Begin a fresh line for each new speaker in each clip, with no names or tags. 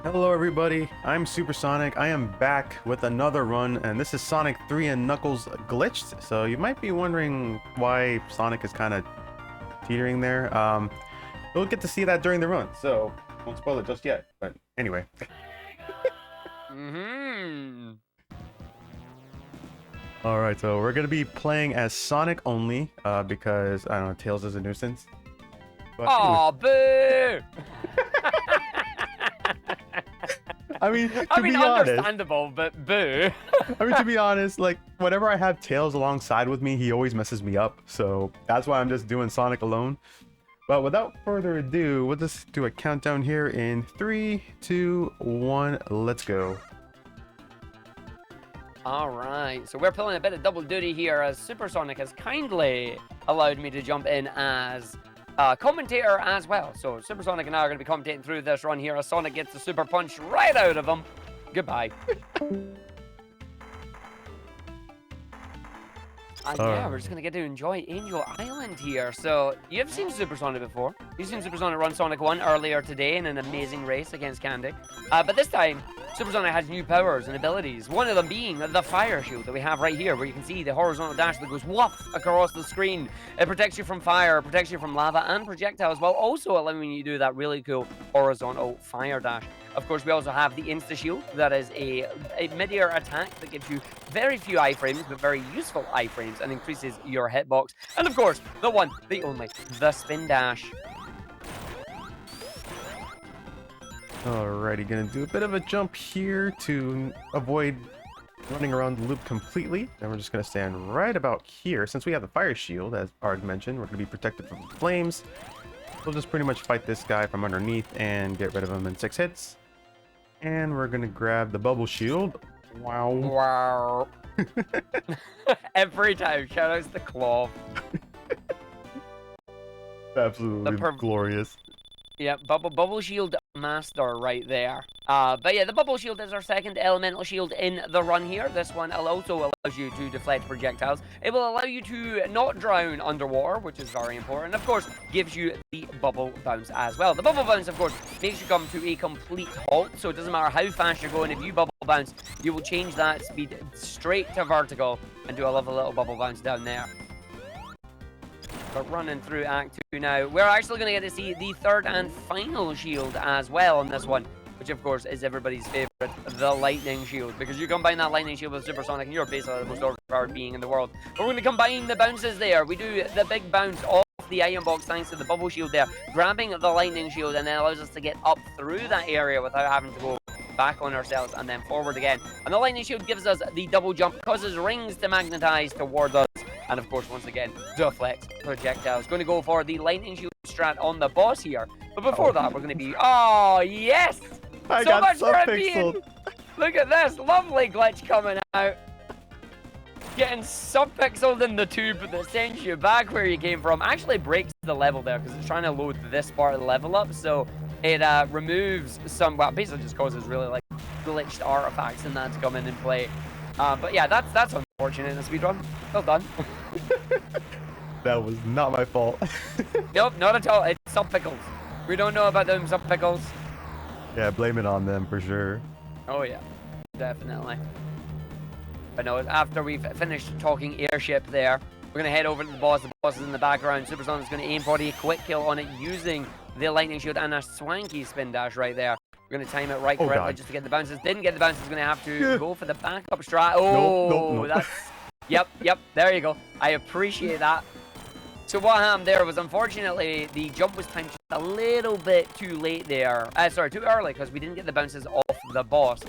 Hello everybody, I'm Supersonic. I am back with another run, and this is Sonic 3 and Knuckles Glitched. So you might be wondering why Sonic is kind of teetering there. You'll get to see that during the run, so won't spoil it just yet. But anyway. Alright, so we're going to be playing as Sonic only, because, I don't know, Tails is a nuisance. But
Aw, boo!
I mean, to be honest,
understandable, but boo.
I mean, to be honest, like, whenever I have Tails alongside with me, he always messes me up. So that's why I'm just doing Sonic alone. But without further ado, we'll just do a countdown here in 3, 2, 1, let's go.
Alright, so we're pulling a bit of double duty here as Supersonic has kindly allowed me to jump in as commentator as well. So Supersonic and I are going to be commentating through this run here as Sonic gets the super punch right out of him. Goodbye. And yeah, we're just going to get to enjoy Angel Island here. So, you've seen Supersonic before. You've seen Supersonic run Sonic 1 earlier today in an amazing race against Candy. But this time, Supersonic has new powers and abilities. One of them being the fire shield that we have right here, where you can see the horizontal dash that goes woof across the screen. It protects you from fire, protects you from lava and projectiles, while also allowing you to do that really cool horizontal fire dash. Of course, we also have the Insta Shield. That is a mid-air attack that gives you very few iframes, but very useful iframes, and increases your hitbox. And of course, the one, the only, the Spin Dash.
Alrighty, gonna do a bit of a jump here to avoid running around the loop completely. And we're just gonna stand right about here. Since we have the fire shield, as Arg mentioned, we're gonna be protected from the flames. We'll just pretty much fight this guy from underneath and get rid of him in 6 hits. And we're gonna grab the bubble shield. Wow.
Wow. Every time, shoutouts to Claw.
Absolutely glorious.
Yeah, Bubble Shield Master right there. But yeah, the Bubble Shield is our second elemental shield in the run here. This one also allows you to deflect projectiles. It will allow you to not drown underwater, which is very important. Of course, gives you the Bubble Bounce as well. The Bubble Bounce, of course, makes you come to a complete halt. So it doesn't matter how fast you're going. If you Bubble Bounce, you will change that speed straight to vertical and do a lovely little Bubble Bounce down there. But running through Act 2 now, we're actually going to get to see the third and final shield as well on this one, which of course is everybody's favorite, the Lightning Shield, because you combine that Lightning Shield with Supersonic and you're basically the most overpowered being in the world. But we're going to combine the bounces there. We do the big bounce off the item box thanks to the Bubble Shield there, grabbing the Lightning Shield, and then allows us to get up through that area without having to go back on ourselves and then forward again. And the Lightning Shield gives us the double jump, causes rings to magnetize towards us, and of course, once again, deflect projectiles. Going to go for the Lightning Shield strat on the boss here. But before that, we're going to be... Oh, yes!
I
so
got
much for it
sub-pixeled.
being... Look at this. Lovely glitch coming out. Getting sub-pixeled in the tube that sends you back where you came from. Actually breaks the level there because it's trying to load this part of the level up. So it removes some... Well, basically just causes really, like, glitched artifacts and that to come in and play. But yeah, that's unfortunate in a speedrun. Well done.
That was not my fault.
Nope, not at all. It's sub-pickles. We don't know about them sub-pickles.
Yeah, blame it on them for sure.
Oh yeah, definitely. But no, after we've finished talking airship there, we're going to head over to the boss. The boss is in the background. Supersonic's going to aim for a quick kill on it using the Lightning Shield and a swanky spin dash right there. We're going to time it right correctly just to get the bounces. Didn't get the bounces. Going to have to go for the backup strat. Oh, nope. That's... Yep, there you go. I appreciate that. So what happened there was, unfortunately, the jump was timed a little bit too late there. Sorry, too early, because we didn't get the bounces off the boss.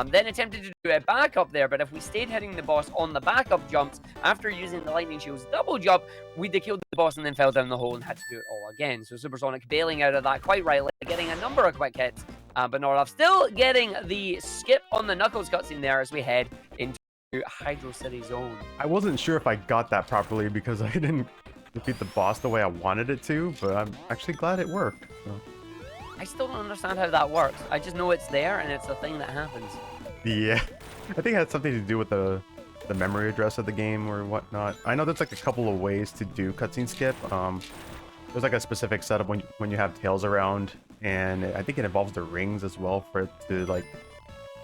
Then attempted to do a backup there, but if we stayed hitting the boss on the backup jumps, after using the Lightning Shield's double jump, we'd have killed the boss and then fell down the hole and had to do it all again. So Supersonic bailing out of that quite rightly, getting a number of quick hits, but not enough. Still getting the skip on the Knuckles cutscene there as we head into Hydro City Zone.
I wasn't sure if I got that properly because I didn't defeat the boss the way I wanted it to, but I'm actually glad it worked. So.
I still don't understand how that works. I just know it's there and it's a thing that happens.
Yeah, I think it had something to do with the memory address of the game or whatnot. I know there's like a couple of ways to do cutscene skip. There's like a specific setup when you have Tails around and I think it involves the rings as well for it to like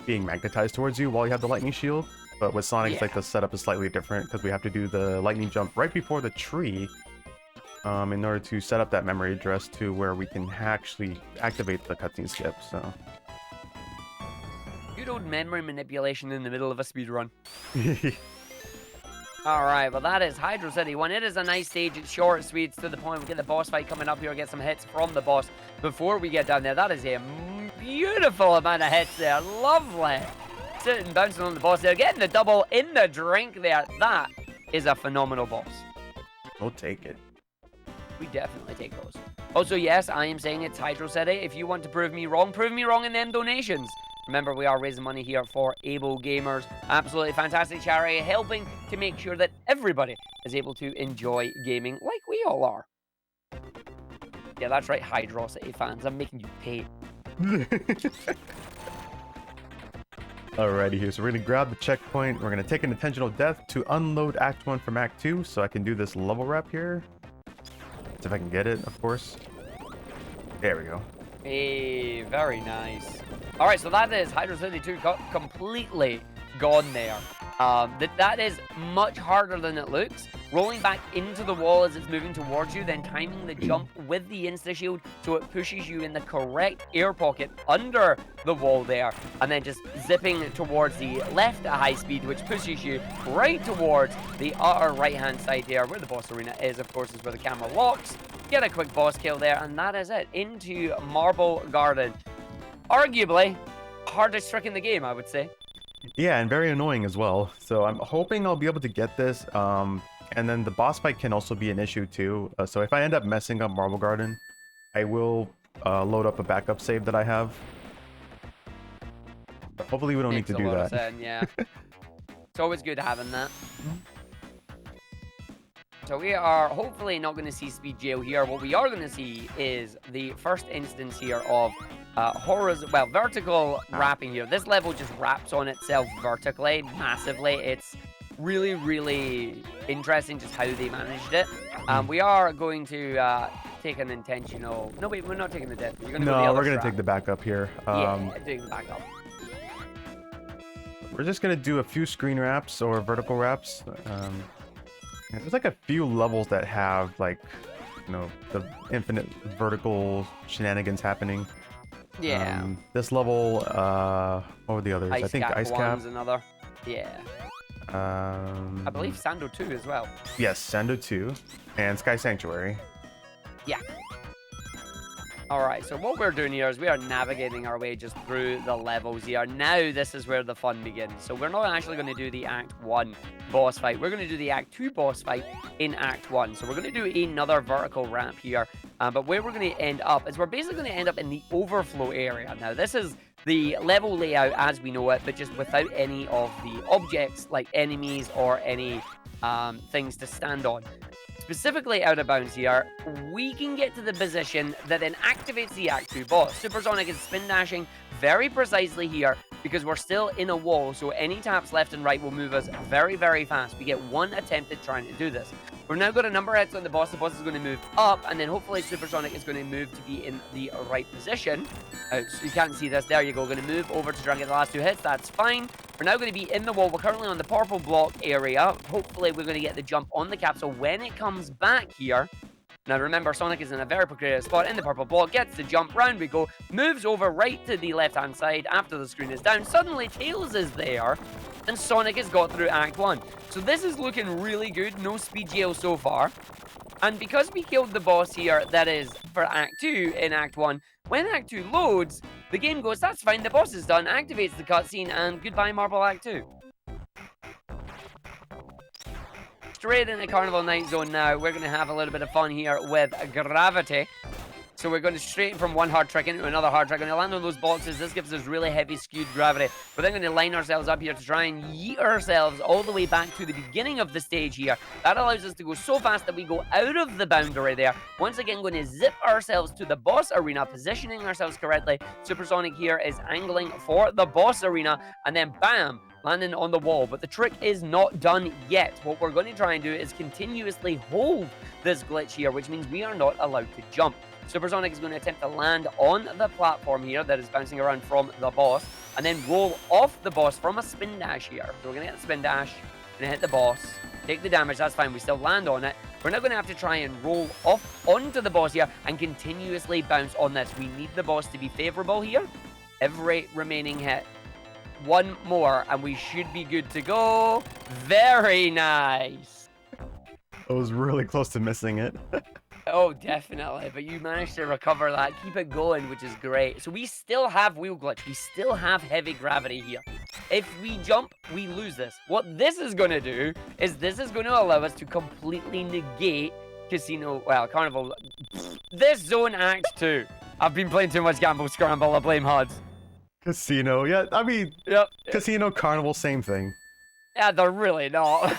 being magnetized towards you while you have the lightning shield. But with Sonic, it's like the setup is slightly different because we have to do the lightning jump right before the tree in order to set up that memory address to where we can actually activate the cutscene skip. So
good old memory manipulation in the middle of a speed run. Alright, well that is Hydro City 1. It is a nice stage, it's short, sweet, it's to the point. We get the boss fight coming up here, get some hits from the boss before we get down there. That is a beautiful amount of hits there, lovely. Sitting, bouncing on the boss there, getting the double in the drink there. That is a phenomenal boss.
We'll take it.
We definitely take those. Also, yes, I am saying it's Hydro City. If you want to prove me wrong in them donations. Remember, we are raising money here for Able Gamers. Absolutely fantastic charity, helping to make sure that everybody is able to enjoy gaming like we all are. Yeah, that's right, Hydro City fans. I'm making you pay.
Alrighty here, so we're gonna grab the checkpoint. We're gonna take an intentional death to unload Act 1 from Act 2, so I can do this level wrap here. See if I can get it, of course. There we go.
Hey, very nice. All right, so that is Hydro City 2 completely gone there. That is much harder than it looks. Rolling back into the wall as it's moving towards you, then timing the jump with the insta-shield so it pushes you in the correct air pocket under the wall there, and then just zipping towards the left at high speed, which pushes you right towards the utter right-hand side there, where the boss arena is, of course, is where the camera locks. Get a quick boss kill there, and that is it. Into Marble Garden. Arguably, hardest trick in the game, I would say.
Yeah, and very annoying as well. So I'm hoping I'll be able to get this. And then the boss fight can also be an issue too. So if I end up messing up Marble Garden, I will load up a backup save that I have. But hopefully we don't need to do that.
Sense, yeah. It's always good having that. So we are hopefully not going to see speed jail here. What we are going to see is the first instance here of vertical wrapping here. This level just wraps on itself vertically, massively. It's really, really interesting just how they managed it. We are going to take an intentional... No, wait, we're not taking the death. We're going to go the other
we're going to
strap.
take the backup here.
Yeah, take the backup.
We're just going to do a few screen wraps or vertical wraps. There's like a few levels that have like, you know, the infinite vertical shenanigans happening.
Yeah.
This level, what were the others? I think Ice Cap.
Another. Yeah. I believe Sando 2 as well.
Yes, Sando 2 and Sky Sanctuary.
Yeah. Alright, so what we're doing here is we are navigating our way just through the levels here. Now this is where the fun begins. So we're not actually going to do the Act 1 boss fight. We're going to do the Act 2 boss fight in Act 1. So we're going to do another vertical ramp here. But where we're going to end up is we're basically going to end up in the overflow area. Now this is the level layout as we know it, but just without any of the objects like enemies or any things to stand on. Specifically out of bounds here, we can get to the position that then activates the Act 2 boss. Supersonic is spin dashing very precisely here because we're still in a wall, so any taps left and right will move us very, very fast. We get one attempt at trying to do this. We've now got a number of hits on the boss. The boss is going to move up, and then hopefully Supersonic is going to move to be in the right position. So you can't see this. There you go. Going to move over to try and get the last two hits. That's fine. We're now going to be in the wall. We're currently on the purple block area. Hopefully we're going to get the jump on the capsule when it comes back here. Now remember, Sonic is in a very precarious spot in the purple block, gets the jump, round we go, moves over right to the left-hand side after the screen is down. Suddenly Tails is there, and Sonic has got through Act 1. So this is looking really good, no speed jail so far. And because we killed the boss here, that is for Act 2 in Act 1, when Act 2 loads, the game goes, that's fine, the boss is done, activates the cutscene, and goodbye Marble Act 2. Straight into Carnival Night Zone now. We're going to have a little bit of fun here with Gravity. So we're going to straight from one hard trick into another hard trick. Going to land on those boxes. This gives us really heavy skewed gravity. We're then going to line ourselves up here to try and yeet ourselves all the way back to the beginning of the stage here. That allows us to go so fast that we go out of the boundary there. Once again, going to zip ourselves to the boss arena, positioning ourselves correctly. Supersonic here is angling for the boss arena. And then bam! landing on the wall. But the trick is not done yet. What we're going to try and do is continuously hold this glitch here, which means we are not allowed to jump. Supersonic is going to attempt to land on the platform here that is bouncing around from the boss, and then roll off the boss from a spin dash here. So we're going to hit the spin dash, going to hit the boss, take the damage, that's fine, we still land on it. We're now going to have to try and roll off onto the boss here and continuously bounce on this. We need the boss to be favorable here. Every remaining hit. One more, and we should be good to go. Very nice.
I was really close to missing it.
Oh, definitely. But you managed to recover that. Keep it going, which is great. So we still have wheel glitch. We still have heavy gravity here. If we jump, we lose this. What this is going to do is this is going to allow us to completely negate Carnival. This Zone Act 2. I've been playing too much Gamble Scramble. I blame HUDs.
Casino, yeah, I mean,
Yep.
Casino, Carnival, same thing.
Yeah, they're really not.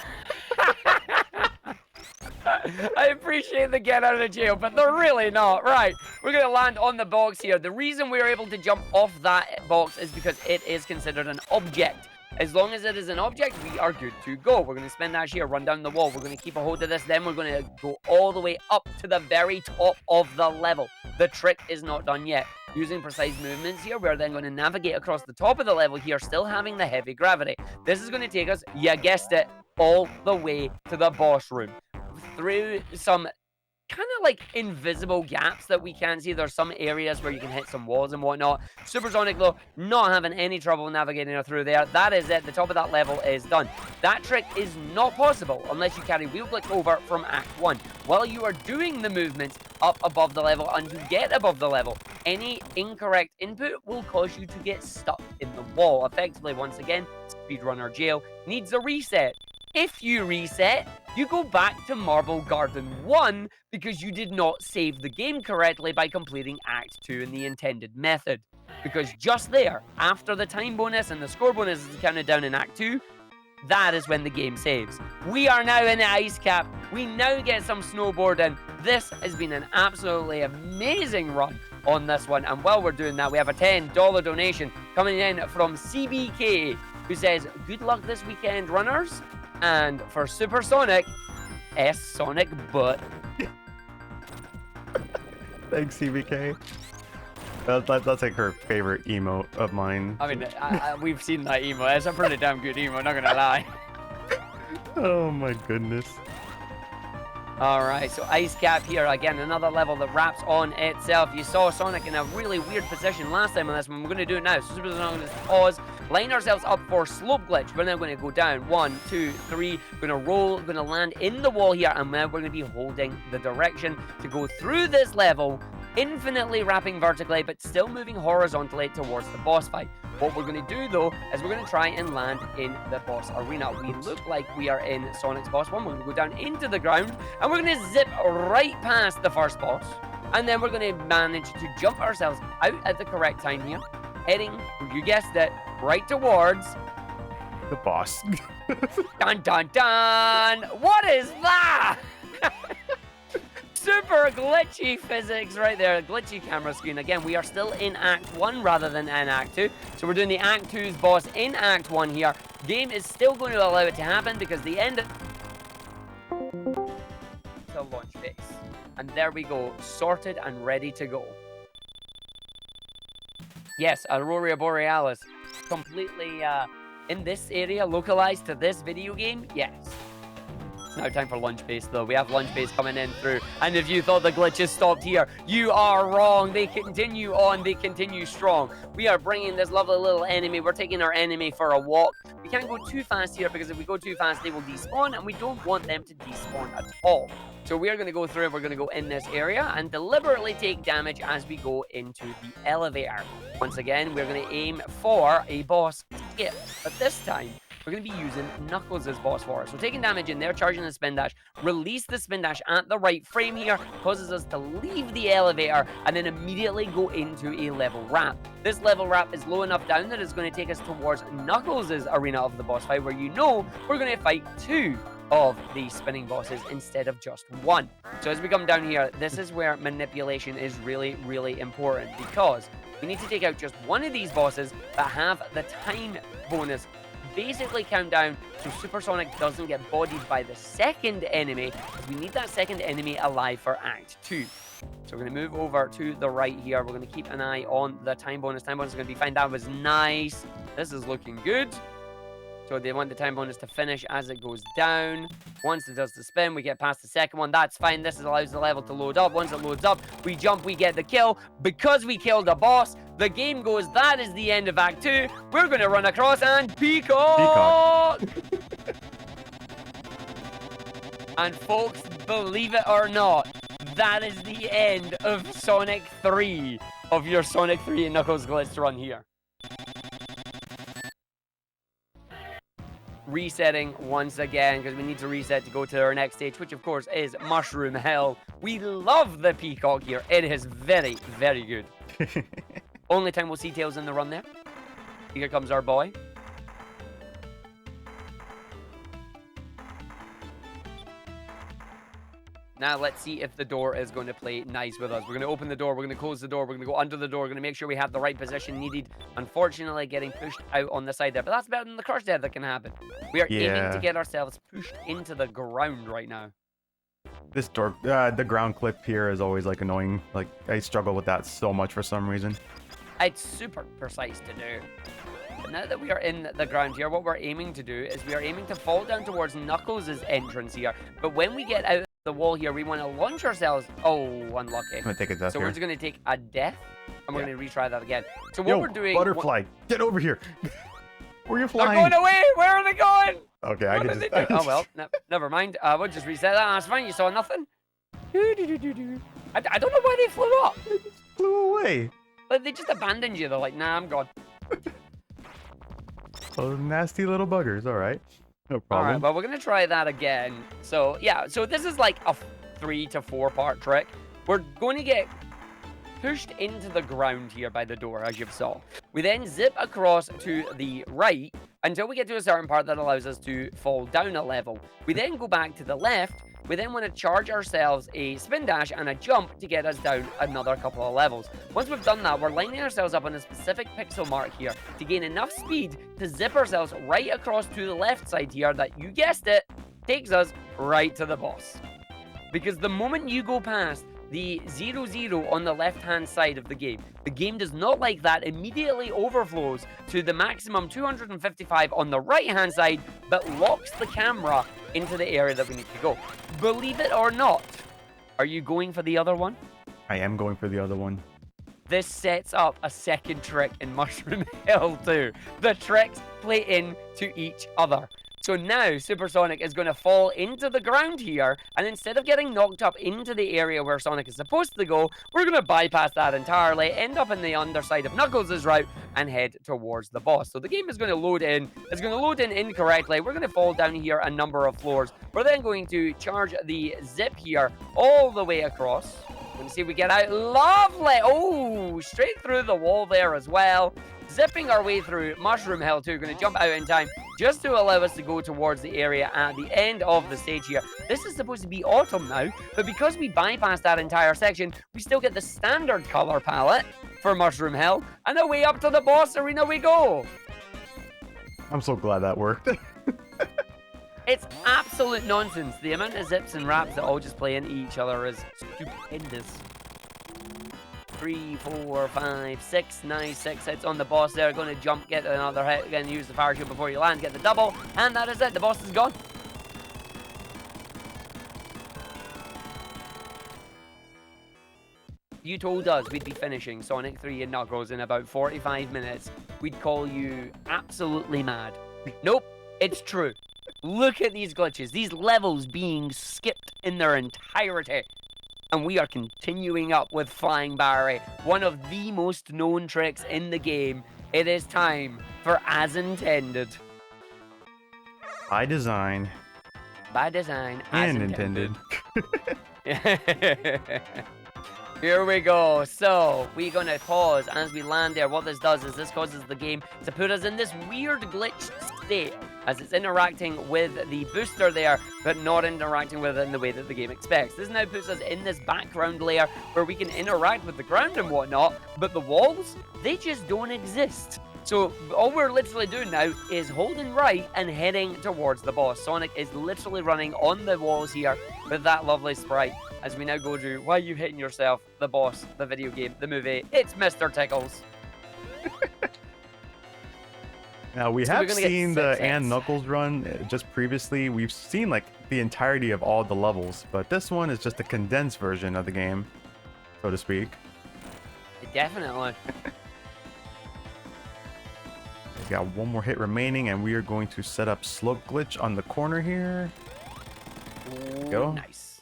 I appreciate the get out of jail, but they're really not. Right, we're going to land on the box here. The reason we're able to jump off that box is because it is considered an object. As long as it is an object, we are good to go. We're going to spin dash here, run down the wall. We're going to keep a hold of this. Then we're going to go all the way up to the very top of the level. The trick is not done yet. Using precise movements here, we're then going to navigate across the top of the level here, still having the heavy gravity. This is going to take us, you guessed it, all the way to the boss room. Through some kind of like invisible gaps that we can't see. There's some areas where you can hit some walls and whatnot. Supersonic, though, not having any trouble navigating through there. That is it. The top of that level is done. That trick is not possible unless you carry wheel glitch over from Act 1. While you are doing the movements up above the level and to get above the level, any incorrect input will cause you to get stuck in the wall. Effectively, once again, speedrunner jail needs a reset. If you reset, you go back to Marble Garden 1 because you did not save the game correctly by completing Act 2 in the intended method. Because just there, after the time bonus and the score bonus is counted down in Act 2, that is when the game saves. We are now in the ice cap. We now get some snowboarding. This has been an absolutely amazing run on this one. And while we're doing that, we have a $10 donation coming in from CBK, who says, "Good luck this weekend, runners." And for Supersonic, Sonic butt.
Thanks, CBK. That's like her favorite emote of mine.
I mean, we've seen that emote. It's a pretty damn good emote, not gonna lie.
Oh my goodness.
Alright, so Ice Cap here, again, another level that wraps on itself. You saw Sonic in a really weird position last time on this one. We're going to do it now. So Supersonic going to pause, line ourselves up for Slope Glitch. We're now going to go down. 1, 2, 3. We're going to roll, going to land in the wall here, and now we're going to be holding the direction to go through this level, infinitely wrapping vertically, but still moving horizontally towards the boss fight. What we're going to do, though, is we're going to try and land in the boss arena. We look like we are in Sonic's boss one. We're going to go down into the ground, and we're going to zip right past the first boss. And then we're going to manage to jump ourselves out at the correct time here, heading, you guessed it, right towards
the boss.
Dun, dun, dun! What is that? Super glitchy physics right there. Glitchy camera screen. Again, we are still in Act 1 rather than in Act 2. So we're doing the Act 2's boss in Act 1 here. Game is still going to allow it to happen because the end of the launch phase. And there we go. Sorted and ready to go. Yes, Aurora Borealis. Completely in this area, localized to this video game. Yes. Now time for lunch base though. We have lunch base coming in through, and if you thought the glitches stopped here, you are wrong. They continue on, they continue strong. We are bringing this lovely little enemy. We're taking our enemy for a walk. We can't go too fast here because if we go too fast they will despawn, and we don't want them to despawn at all. So we are going to go through, we're going to go in this area and deliberately take damage as we go into the elevator. Once again, we're going to aim for a boss skip, but this time we're going to be using Knuckles as boss for us. So taking damage in there, charging the spin dash, release the spin dash at the right frame here, causes us to leave the elevator and then immediately go into a level wrap. This level wrap is low enough down that it's going to take us towards Knuckles' arena of the boss fight, where you know we're going to fight 2 of the spinning bosses instead of just 1. So as we come down here, this is where manipulation is really, really important, because we need to take out just one of these bosses that have the time bonus basically count down so Supersonic doesn't get bodied by the second enemy. We need that second enemy alive for Act 2. So we're going to move over to the right here. We're going to keep an eye on the time bonus. Time bonus is going to be fine. That was nice. This is looking good. So they want the time bonus to finish as it goes down. Once it does the spin, we get past the second one. That's fine. This allows the level to load up. Once it loads up, we jump, we get the kill. Because we killed a boss, the game goes, that is the end of Act 2. We're going to run across and peacock! And folks, believe it or not, that is the end of Sonic 3, of your Sonic 3 and Knuckles Glitch run here. Resetting once again, because we need to reset to go to our next stage, which of course is Mushroom Hell. We love the peacock here. It is very, very good. Only time we'll see Tails in the run there. Here comes our boy. Now let's see if the door is going to play nice with us. We're going to open the door, we're going to close the door, we're going to go under the door, we're going to make sure we have the right position needed. Unfortunately, getting pushed out on the side there, but that's better than the crush death that can happen. We are aiming to get ourselves pushed into the ground right now.
This door, the ground clip here is always like annoying. Like I struggle with that so much for some reason.
It's super precise to do. But now that we are in the ground here, what we're aiming to do is we are aiming to fall down towards Knuckles' entrance here. But when we get out the wall here, we want to launch ourselves. Oh, unlucky.
I'm gonna take a death
so
here.
we're just going to take a death, and we're going to retry that again. So what we're doing...
Butterfly, get over here. Where are you flying?
They're going away. Where are they going?
Okay, I can just...
Oh, well, never mind. We'll just reset that. That's fine. You saw nothing. I don't know why they flew up.
They just flew away.
But they just abandoned you. They're like, nah, I'm gone.
Oh, nasty little buggers. All right. No problem.
All right, well, we're going to try that again. So, yeah, so this is like a 3 to 4 part trick. We're going to get pushed into the ground here by the door, as you saw. We then zip across to the right until we get to a certain part that allows us to fall down a level. We then go back to the left. We then want to charge ourselves a spin dash and a jump to get us down another couple of levels. Once we've done that, we're lining ourselves up on a specific pixel mark here to gain enough speed to zip ourselves right across to the left side here that, you guessed it, takes us right to the boss. Because the moment you go past the 0-0 on the left-hand side of the game does not like that, immediately overflows to the maximum 255 on the right-hand side, but locks the camera into the area that we need to go. Believe it or not, are you going for the other one?
I am going for the other one.
This sets up a second trick in Mushroom Hill too. The tricks play into each other. So now Supersonic is going to fall into the ground here, and instead of getting knocked up into the area where Sonic is supposed to go, we're going to bypass that entirely, end up in the underside of Knuckles' route, and head towards the boss. So the game is going to load in. It's going to load in incorrectly. We're going to fall down here a number of floors. We're then going to charge the zip here all the way across. We're going to see if we get out. Lovely! Oh, straight through the wall there as well. Zipping our way through Mushroom Hill too. Going to jump out in time just to allow us to go towards the area at the end of the stage here. This is supposed to be autumn now, but because we bypassed that entire section, we still get the standard color palette for Mushroom Hill, and away up to the boss arena we go.
I'm so glad that worked.
It's absolute nonsense. The amount of zips and wraps that all just play into each other is stupendous. 3, 4, 5, 6, nice 6 hits on the boss there. Going to jump, get another hit, again use the parachute before you land, get the double, and that is it. The boss is gone. You told us we'd be finishing Sonic 3 and Knuckles in about 45 minutes. We'd call you absolutely mad. Nope, it's true. Look at these glitches, these levels being skipped in their entirety. And we are continuing up with Flying Barry, one of the most known tricks in the game. It is time for As Intended.
By design.
By design,
And
as
intended.
Here we go. So we're going to pause as we land there. What this does is this causes the game to put us in this weird glitched state as it's interacting with the booster there, but not interacting with it in the way that the game expects. This now puts us in this background layer where we can interact with the ground and whatnot, but the walls, they just don't exist. So all we're literally doing now is holding right and heading towards the boss. Sonic is literally running on the walls here with that lovely sprite as we now go to Why Are You Hitting Yourself? The boss, the video game, the movie. It's Mr. Tickles.
Now, we
So
have
we're gonna get
seen the
6
and
hits.
Knuckles run just previously. We've seen like the entirety of all the levels, but this one is just a condensed version of the game, so to speak.
Definitely.
We've got one more hit remaining, and we are going to set up Slope Glitch on the corner here.
Ooh,
Go.
nice.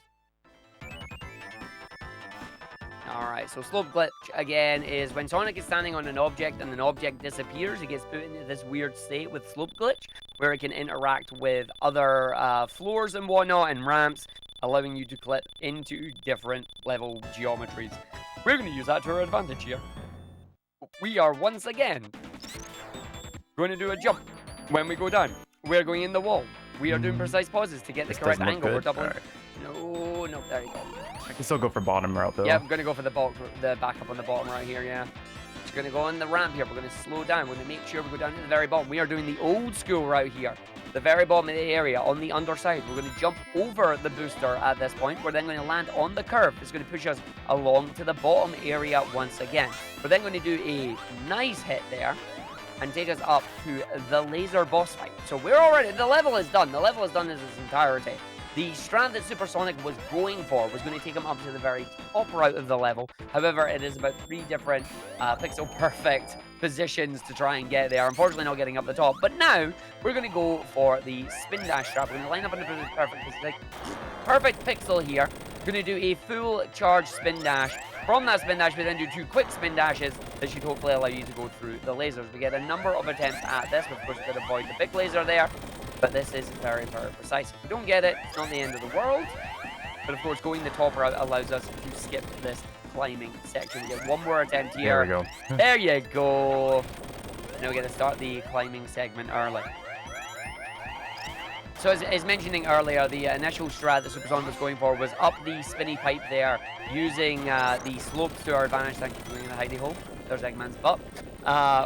Alright, so Slope Glitch, again, is when Sonic is standing on an object and an object disappears, it gets put into this weird state with Slope Glitch, where it can interact with other floors and whatnot, and ramps, allowing you to clip into different level geometries. We're going to use that to our advantage here. We are once again going to do a jump when we go down. We're going in the wall. We are doing precise pauses to get the
This
correct
doesn't look
angle. We're
good.
doubling.
Alright.
No, there you go.
I can still go for bottom route though.
Yeah, I'm gonna go for the backup on the bottom right here. Yeah, just gonna go on the ramp here. We're gonna slow down. We're gonna make sure we go down to the very bottom. We are doing the old school route here, the very bottom of the area on the underside. We're gonna jump over the booster at this point. We're then gonna land on the curve. It's gonna push us along to the bottom area once again. We're then gonna do a nice hit there and take us up to the laser boss fight. So we're already, the level is done. The level is done in its entirety. The strat that Supersonic was going for was going to take him up to the very top route of the level. However, it is about 3 different pixel perfect positions to try and get there. Unfortunately, not getting up the top. But now, we're going to go for the spin dash trap. We're going to line up in the perfect pixel here. We're going to do a full charge spin dash. From that spin dash, we then do 2 quick spin dashes that should hopefully allow you to go through the lasers. We get a number of attempts at this. Of course, we could avoid the big laser there. But this is very, very precise. If we don't get it, it's not the end of the world. But of course, going the top route allows us to skip this climbing section. We get one more attempt here.
There we go.
There you go. Now we get to start the climbing segment early. So as mentioning earlier, the initial strat that Supersonic was going for was up the spinny pipe there, using the slopes to our advantage. Thank you for doing the hidey hole. There's Eggman's butt.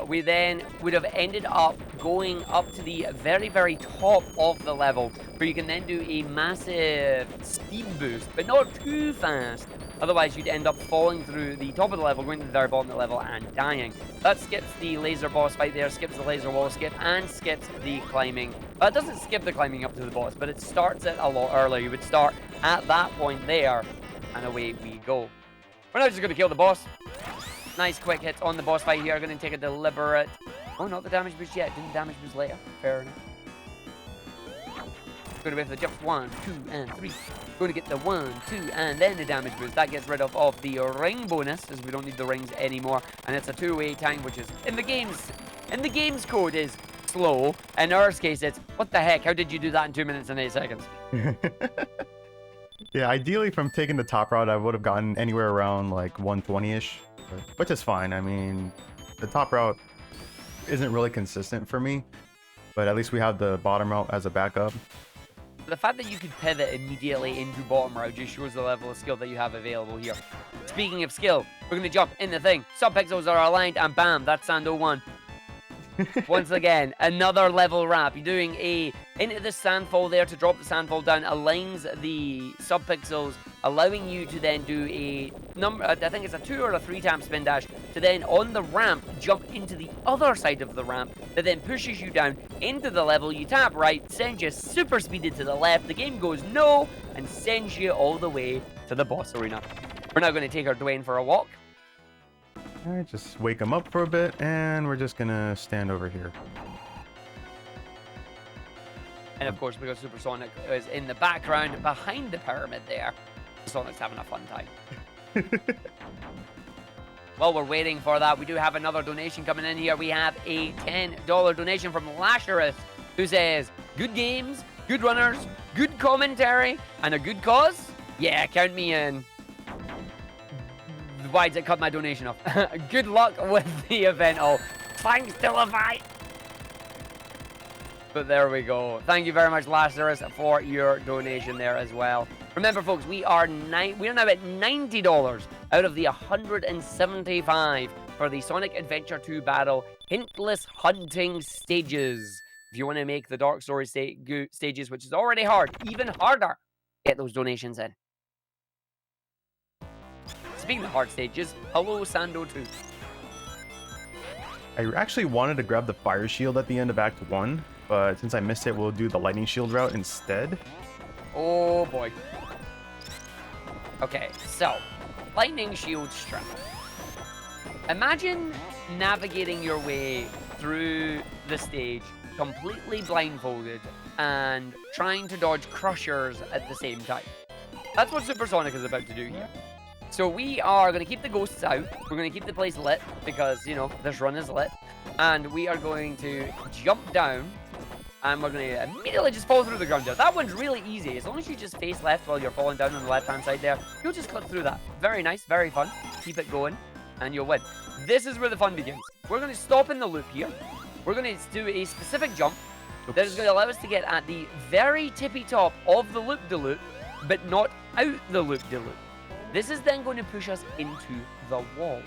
We then would have ended up going up to the very, very top of the level, where you can then do a massive speed boost, but not too fast. Otherwise, you'd end up falling through the top of the level, going to the very bottom of the level, and dying. That skips the laser boss fight there, skips the laser wall skip, and skips the climbing. It doesn't skip the climbing up to the boss, but it starts it a lot earlier. You would start at that point there, and away we go. We're now just going to kill the boss. Nice quick hits on the boss fight here. Going to take a deliberate... Oh, not the damage boost yet. Didn't damage boost later. Fair enough. Going to wait for the jumps. 1, 2, and 3. Going to get the 1, 2, and then the damage boost. That gets rid of the ring bonus, as we don't need the rings anymore. And it's a 2-way time, which is in the game's code is slow. In our case, it's what the heck? How did you do that in 2 minutes and 8 seconds?
Yeah, ideally from taking the top route, I would have gotten anywhere around like 120-ish, which is fine. I mean, the top route isn't really consistent for me, but at least we have the bottom route as a backup.
The fact that you could pivot immediately into bottom route just shows the level of skill that you have available here. Speaking of skill, we're going to jump in the thing. Subpixels are aligned, and bam, that's Sando 1. Once again, another level wrap. You're doing a into the sandfall there to drop the sandfall down, aligns the subpixels, allowing you to then do a number, I think it's a 2 or a 3 time spin dash, to then on the ramp jump into the other side of the ramp that then pushes you down into the level. You tap right, sends you super speeded to the left, the game goes no, and sends you all the way to the boss arena. We're now going to take our Dwayne for a walk.
Alright, just wake him up for a bit, and we're just gonna stand over here.
And of course, because Supersonic is in the background behind the pyramid there, Sonic's having a fun time. While we're waiting for that, we do have another donation coming in here. We have a $10 donation from Lazarus, who says, good games, good runners, good commentary, and a good cause? Yeah, count me in. Why did it cut my donation off? Good luck with the event all. Thanks to Levi. But there we go. Thank you very much, Lazarus, for your donation there as well. Remember, folks, we are now at $90 out of the $175 for the Sonic Adventure 2 Battle Hintless Hunting Stages. If you want to make the Dark Story stages, which is already hard, even harder, get those donations in. Speaking of hard stages, hello Sando 2.
I actually wanted to grab the fire shield at the end of Act 1, but since I missed it, we'll do the lightning shield route instead.
Oh boy. Okay, so, lightning shield strap. Imagine navigating your way through the stage completely blindfolded and trying to dodge crushers at the same time. That's what Supersonic is about to do here. So we are going to keep the ghosts out. We're going to keep the place lit because, you know, this run is lit. And we are going to jump down and we're going to immediately just fall through the ground there. That one's really easy. As long as you just face left while you're falling down on the left-hand side there, you'll just clip through that. Very nice, very fun. Keep it going and you'll win. This is where the fun begins. We're going to stop in the loop here. We're going to do a specific jump that is going to allow us to get at the very tippy top of the loop-de-loop, but not out the loop-de-loop. This is then going to push us into the wall.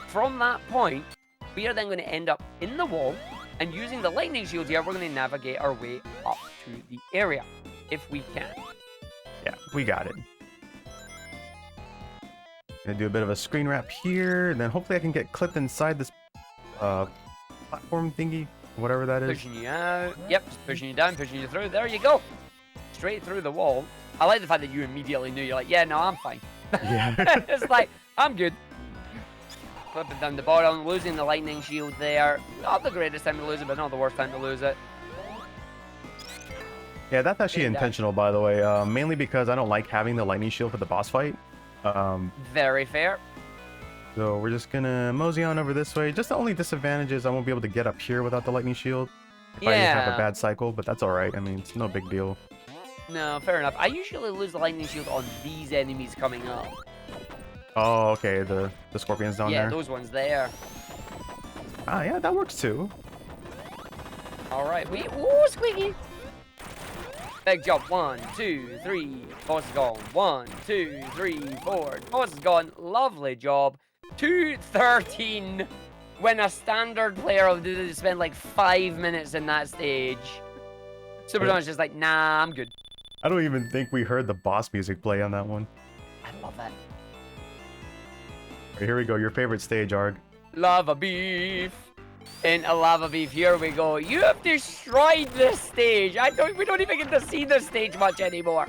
From that point, we are then going to end up in the wall, and using the lightning shield here, we're going to navigate our way up to the area, if we can.
Yeah, we got it. Gonna do a bit of a screen wrap here, and then hopefully I can get clipped inside this platform thingy, whatever that is.
Pushing you out. Yep, just pushing you down, pushing you through. There you go. Straight through the wall. I like the fact that you immediately knew. You're like, yeah, no, I'm fine.
Yeah.
It's like, I'm good. Flipping down the bottom, losing the lightning shield there. Not the greatest time to lose it, but not the worst time to lose it.
Yeah, that's actually intentional, by the way. Mainly because I don't like having the lightning shield for the boss fight.
Very fair.
So we're just gonna mosey on over this way. Just the only disadvantage is I won't be able to get up here without the lightning shield. If I have a bad cycle, but that's alright. I mean, it's no big deal.
No, fair enough. I usually lose the lightning shield on these enemies coming up.
Oh, okay, the scorpions down there.
Yeah, those ones there.
Ah, yeah, that works too.
Alright, ooh, squeaky! Big jump, 1, 2, 3, boss is gone. 1, 2, 3, 4, boss is gone. Lovely job. 2:13. When a standard player will spend like 5 minutes in that stage. Superson's just like, nah, I'm good.
I don't even think we heard the boss music play on that one.
I love that.
Right, here we go, your favorite stage, Arg.
Lava beef. In a lava beef, here we go. You have destroyed this stage. We don't even get to see this stage much anymore.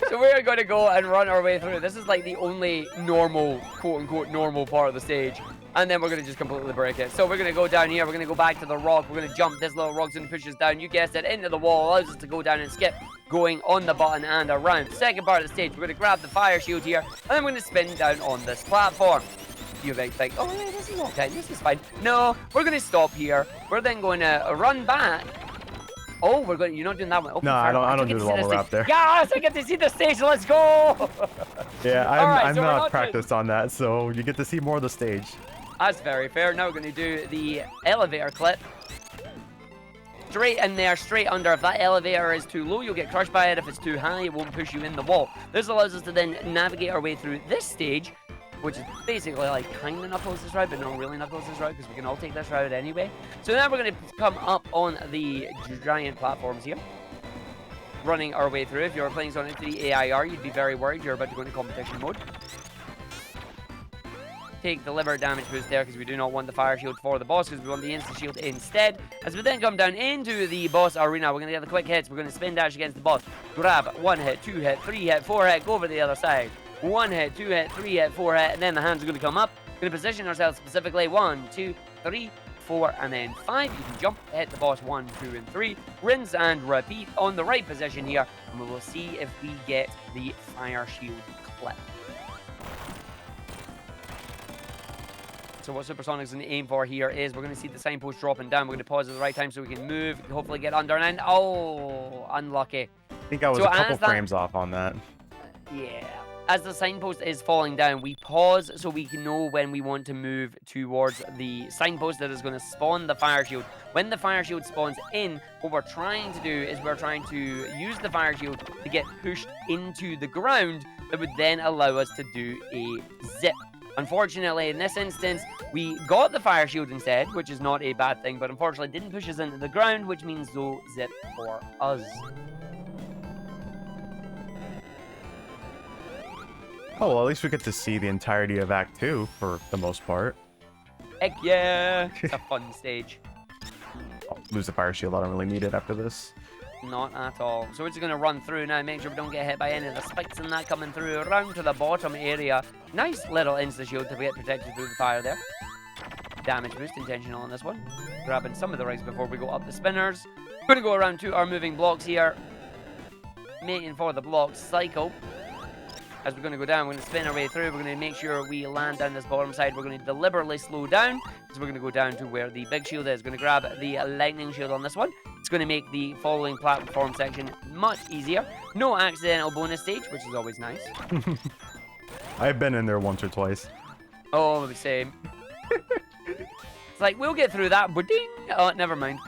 So we're going to go and run our way through. This is like the only normal, quote-unquote, normal part of the stage. And then we're going to just completely break it. So we're going to go down here. We're going to go back to the rock. We're going to jump. This little rock's going to push us down. You guessed it, into the wall. Allows us to go down and skip, going on the button and around. Second part of the stage, we're going to grab the fire shield here. And then we're going to spin down on this platform. You might think, oh, yeah, this is okay. This is fine. No, we're going to stop here. We're then going to run back. Oh, you're not doing that one. Okay,
no, I don't do the wall wrap there.
Yes, I get to see the stage. Let's go.
Yeah, I'm not practiced on that, so you get to see more of the stage.
That's very fair. Now we're going to do the elevator clip. Straight in there, straight under. If that elevator is too low, you'll get crushed by it. If it's too high, it won't push you in the wall. This allows us to then navigate our way through this stage, which is basically like kind of Knuckles' this route, but not really Knuckles' this route, because we can all take this route anyway. So now we're going to come up on the giant platforms here, running our way through. If you're playing Sonic 3 AIR, you'd be very worried you're about to go into competition mode. Take the liver damage boost there, because we do not want the fire shield for the boss, because we want the instant shield instead. As we then come down into the boss arena, we're going to get the quick hits. We're going to spin dash against the boss. Grab, 1 hit, 2 hit, 3 hit, 4 hit, go over the other side. 1 hit, 2 hit, 3 hit, 4 hit, and then the hands are going to come up. We're going to position ourselves specifically 1, 2, 3, 4, and then 5. You can jump, hit the boss 1, 2, and 3. Rinse and repeat on the right position here, and we will see if we get the fire shield clip. So what Supersonic's going to aim for here is we're going to see the signpost dropping down. We're going to pause at the right time so we can move, hopefully get under, and oh, unlucky.
I think I was a couple frames off on that.
Yeah. As the signpost is falling down, we pause so we can know when we want to move towards the signpost that is going to spawn the fire shield. When the fire shield spawns in, what we're trying to do is we're trying to use the fire shield to get pushed into the ground that would then allow us to do a zip. Unfortunately, in this instance, We got the fire shield instead, which is not a bad thing, but unfortunately didn't push us into the ground, which means no zip for us.
Oh, well, at least we get to see the entirety of Act 2 for the most part.
Heck yeah! It's a fun stage.
I'll lose the fire shield. I don't really need it after this.
Not at all. So we're just going to run through now, make sure we don't get hit by any of the spikes and that coming through around to the bottom area. Nice little insta-shield to get protected through the fire there. Damage boost, intentional on this one. Grabbing some of the rigs before we go up the spinners. We're going to go around to our moving blocks here. Making for the block cycle. As we're going to go down, we're going to spin our way through. We're going to make sure we land down this bottom side. We're going to deliberately slow down. So we're going to go down to where the big shield is. Going to grab the lightning shield on this one. It's going to make the following platform section much easier. No accidental bonus stage, which is always nice.
I've been in there once or twice.
Oh, the same. It's like, we'll get through that, but ding! Oh, never mind.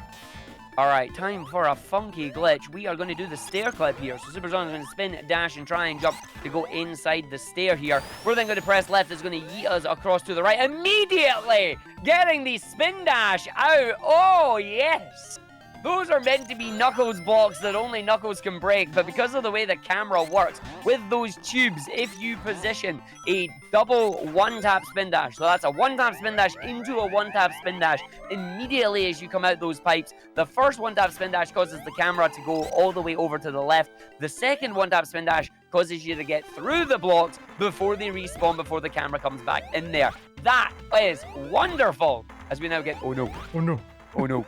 Alright, time for a funky glitch. We are going to do the stair clip here. So Supersonic is going to spin, dash, and try and jump to go inside the stair here. We're then going to press left. It's going to yeet us across to the right. Immediately getting the spin dash out. Oh, yes! Those are meant to be Knuckles blocks that only Knuckles can break, but because of the way the camera works, with those tubes, if you position a double one-tap spin dash, so that's a one-tap spin dash into a one-tap spin dash, immediately as you come out those pipes, the first one-tap spin dash causes the camera to go all the way over to the left. The second one-tap spin dash causes you to get through the blocks before they respawn, before the camera comes back in there. That is wonderful! As we now get... Oh no.
Oh no.
Oh no.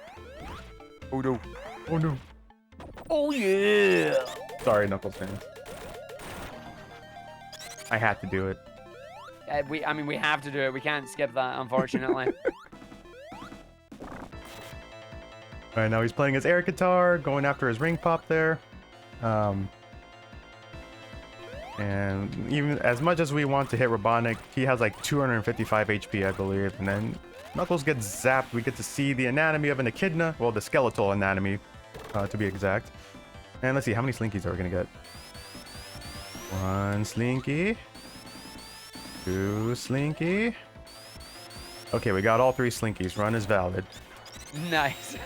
Oh no.
Oh no.
Oh yeah!
Sorry, Knuckles fans. I had to do it.
I mean, we have to do it. We can't skip that, unfortunately.
Alright, now he's playing his air guitar, going after his ring pop there. And even as much as we want to hit Robotnik, he has like 255 HP, I believe. And then Knuckles gets zapped. We get to see the anatomy of an echidna. Well, the skeletal anatomy, to be exact. And let's see, how many slinkies are we going to get? 1 slinky. 2 slinky. Okay, we got all 3 slinkies. Run is valid.
Nice.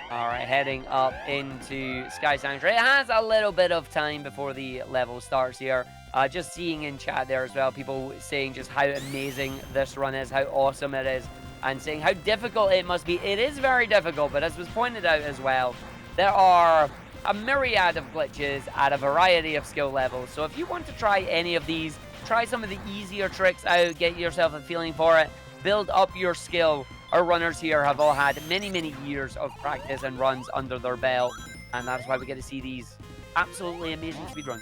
Alright, heading up into Sky Sanctuary. It has a little bit of time before the level starts here. Just seeing in chat there as well, people saying just how amazing this run is, how awesome it is, and saying how difficult it must be. It is very difficult, but as was pointed out as well, there are a myriad of glitches at a variety of skill levels. So if you want to try any of these, try some of the easier tricks out, get yourself a feeling for it, build up your skill. Our runners here have all had many, many years of practice and runs under their belt, and that's why we get to see these absolutely amazing speedruns.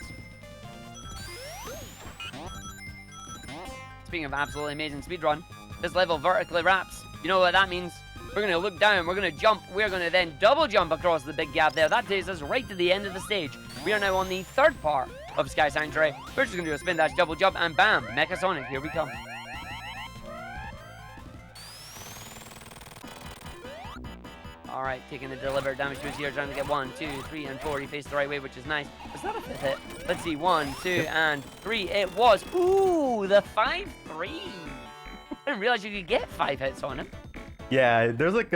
Speaking of absolutely amazing speedrun, this level vertically wraps. You know what that means? We're going to look down, we're going to jump, we're going to then double jump across the big gap there. That takes us right to the end of the stage. We are now on the third part of Sky Sanctuary. We're just going to do a spin dash, double jump, and bam, Mecha Sonic, here we come. Alright, taking the deliberate damage boost here, trying to get 1, 2, 3, and 4. He faced the right way, which is nice. Was that a 5th hit? Let's see, 1, 2, and 3. It was. Ooh, the 5-3. I didn't realize you could get 5 hits on him.
Yeah, there's like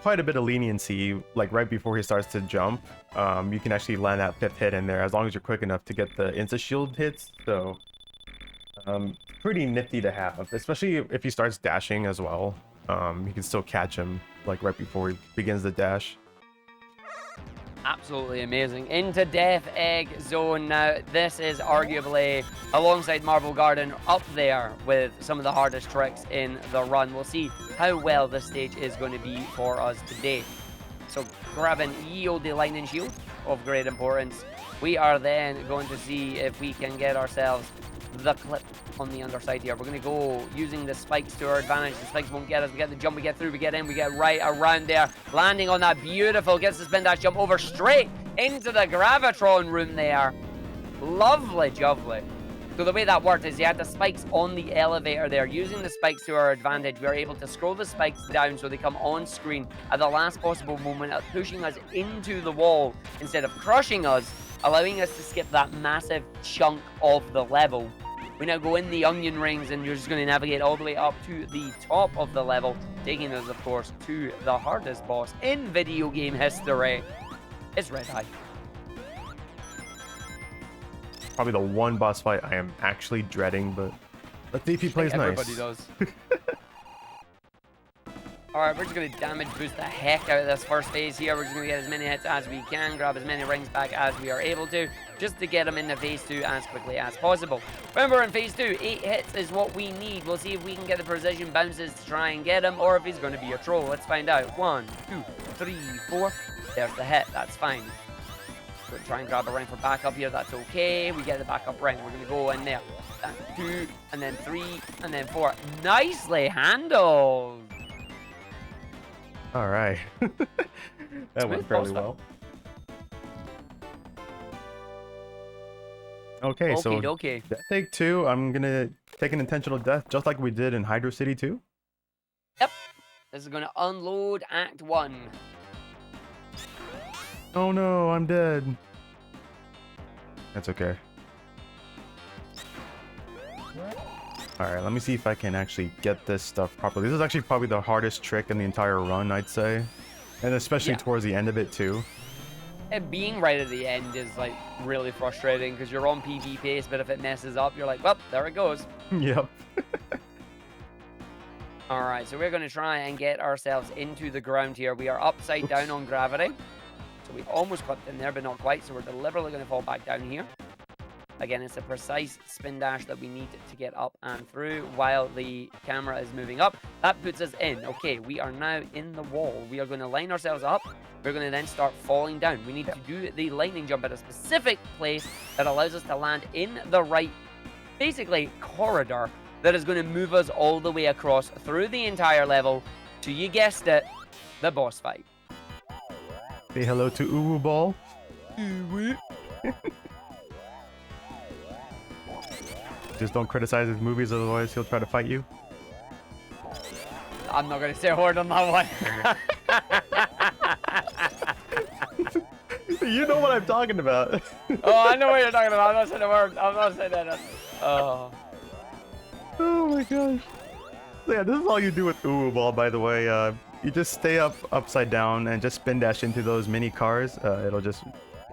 quite a bit of leniency, like right before he starts to jump. You can actually land that 5th hit in there as long as you're quick enough to get the insta-shield hits. So, pretty nifty to have, especially if he starts dashing as well. You can still catch him like right before he begins the dash.
Absolutely amazing. Into Death Egg Zone now. This is arguably, alongside Marble Garden, up there with some of the hardest tricks in the run. We'll see how well this stage is going to be for us today. So grabbing Yield the Lightning Shield, of great importance. We are then going to see if we can get ourselves the clip on the underside here. We're going to go using the spikes to our advantage. The spikes won't get us. We get the jump, we get through, we get in, we get right around there. Landing on that beautiful, gets the spin dash jump over straight into the Gravitron room there. Lovely jubbly. So the way that worked is you had the spikes on the elevator there. Using the spikes to our advantage, we were able to scroll the spikes down so they come on screen at the last possible moment, pushing us into the wall instead of crushing us. allowing us to skip that massive chunk of the level. We now go in the onion rings, and you're just going to navigate all the way up to the top of the level, taking us, of course, to the hardest boss in video game history. It's Red Eye.
Probably the one boss fight I am actually dreading, but let's see if he plays nice.
Everybody does. Alright, we're just going to damage boost the heck out of this first phase here. We're just going to get as many hits as we can, grab as many rings back as we are able to, just to get them into phase 2 as quickly as possible. Remember, in phase 2, 8 hits is what we need. We'll see if we can get the precision bounces to try and get him, or if he's going to be a troll. Let's find out. 1, 2, 3, 4. There's the hit. That's fine. We're going to try and grab a ring for backup here. That's okay. We get the backup ring. We're going to go in there. 2, and then 3, and then 4. Nicely handled.
All right. That went fairly well. Okay, so death take 2, I'm going to take an intentional death just like we did in Hydro City 2.
Yep. This is going to unload Act 1.
Oh no, I'm dead. That's okay. Alright, let me see if I can actually get this stuff properly. This is actually probably the hardest trick in the entire run, I'd say. And especially towards the end of it, too.
It being right at the end is, like, really frustrating, because you're on PV pace, but if it messes up, you're like, well, there it goes.
Yep.
Alright, so we're going to try and get ourselves into the ground here. We are upside down on gravity. So we almost got in there, but not quite, so we're deliberately going to fall back down here. Again, it's a precise spin dash that we need to get up and through while the camera is moving up. That puts us in. Okay, we are now in the wall. We are going to line ourselves up. We're going to then start falling down. We need to do the lightning jump at a specific place that allows us to land in the right, basically, corridor that is going to move us all the way across through the entire level to, you guessed it, the boss fight.
Say hello to Uwu Ball.
Uwu.
Just don't criticize his movies, otherwise he'll try to fight you.
I'm not going to say a word on that one.
You know what I'm talking about.
Oh, I know what you're talking about. I'm not saying a word. I'm not saying that. Oh.
Oh my gosh. So yeah, this is all you do with Uwu Ball, by the way. You just stay upside down and just spin dash into those mini cars. It'll just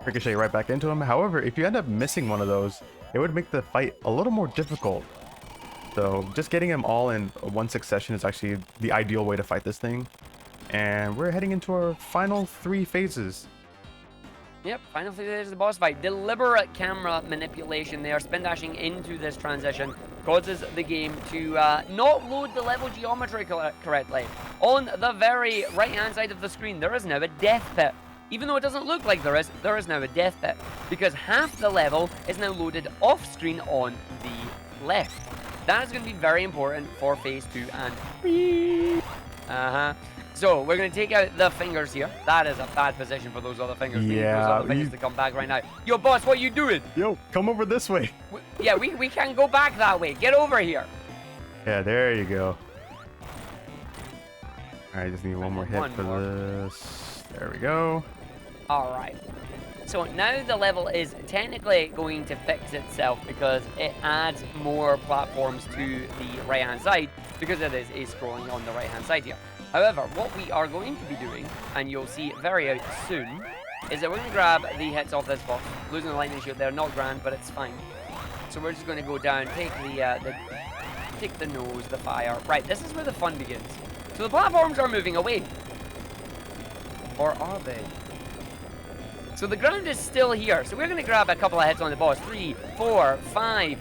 ricochet right back into them. However, if you end up missing one of those, it would make the fight a little more difficult. So just getting them all in one succession is actually the ideal way to fight this thing. And we're heading into our final 3 phases.
Yep, final phases of the boss fight. Deliberate camera manipulation there, spin dashing into this transition, causes the game to not load the level geometry correctly. On the very right-hand side of the screen, there is now a death pit. Even though it doesn't look like there is now a death pit, because half the level is now loaded off-screen on the left. That is going to be very important for phase 2 and 3. So we're going to take out the fingers here. That is a bad position for those other fingers. We need those other fingers to come back right now. Yo, boss, what are you doing?
Yo, come over this way.
We can't go back that way. Get over here.
Yeah, there you go. Alright, just need one more hit for this. There we go.
Alright. So now the level is technically going to fix itself because it adds more platforms to the right-hand side because it is scrolling on the right-hand side here. However, what we are going to be doing, and you'll see very out soon, is that we're going to grab the hits off this boss. Losing the lightning shield there, not grand, but it's fine. So we're just going to go down, take the nose, the fire. Right, this is where the fun begins. So the platforms are moving away. Or are they? So the ground is still here. So we're going to grab a couple of hits on the boss. 3, 4, 5,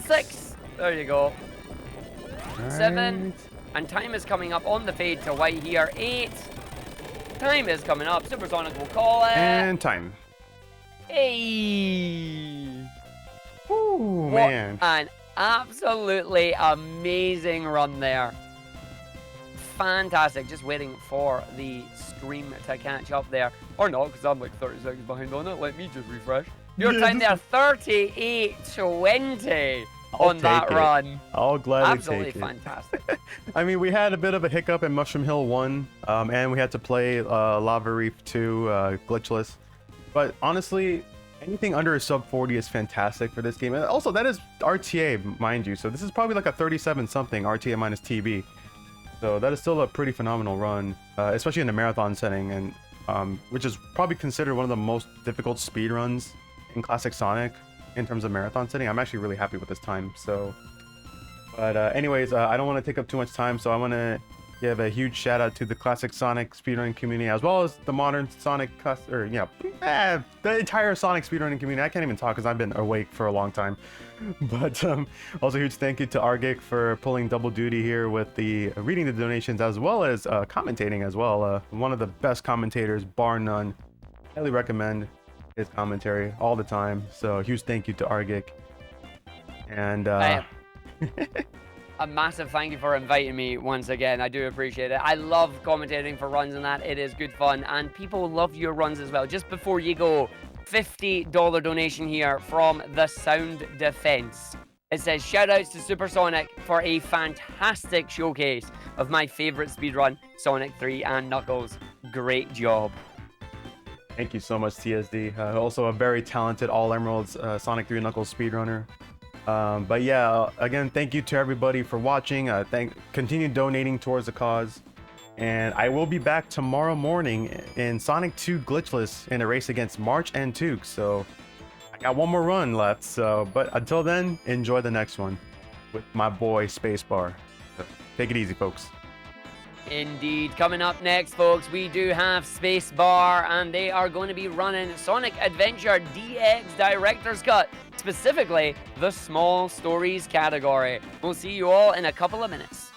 6. There you go.
Right.
7. And time is coming up on the fade to white here. 8. Time is coming up. Supersonic will call it.
And time.
Hey.
Ooh, man.
An absolutely amazing run there. Fantastic. Just waiting for the stream to catch up there. Or not, because I'm like 30 seconds behind on it. Let me just refresh. Your time there, 38:20 on that run.
I'll gladly
absolutely
take it.
Fantastic.
I mean, we had a bit of a hiccup in Mushroom Hill 1, and we had to play Lava Reef 2, Glitchless. But honestly, anything under a sub 40 is fantastic for this game. And also, that is RTA, mind you. So this is probably like a 37 something RTA minus TB. So that is still a pretty phenomenal run, especially in the marathon setting, and which is probably considered one of the most difficult speed runs in Classic Sonic in terms of marathon setting. I'm actually really happy with this time. So, but anyways, I don't want to take up too much time, so I want to give a huge shout out to the Classic Sonic speedrunning community, as well as the modern Sonic, the entire Sonic speedrunning community. I can't even talk because I've been awake for a long time. But also huge thank you to Argic for pulling double duty here with the reading the donations as well as commentating as well. One of the best commentators, bar none. Highly recommend his commentary all the time. So huge thank you to Argic. And
a massive thank you for inviting me once again. I do appreciate it. I love commentating for runs and that. It is good fun, and people love your runs as well. Just before you go, $50 donation here from the Sound Defense. It says, shoutouts to Supersonic for a fantastic showcase of my favorite speedrun, Sonic 3 and Knuckles. Great job.
Thank you so much, TSD. Also a very talented All Emeralds Sonic 3 Knuckles speedrunner. But yeah, again, thank you to everybody for watching. Continue donating towards the cause. And I will be back tomorrow morning in Sonic 2 Glitchless in a race against March and Took. So I got one more run left. So, but until then, enjoy the next one with my boy Spacebar. So, take it easy, folks.
Indeed. Coming up next, folks, we do have Spacebar, and they are going to be running Sonic Adventure DX Director's Cut, specifically the Small Stories category. We'll see you all in a couple of minutes.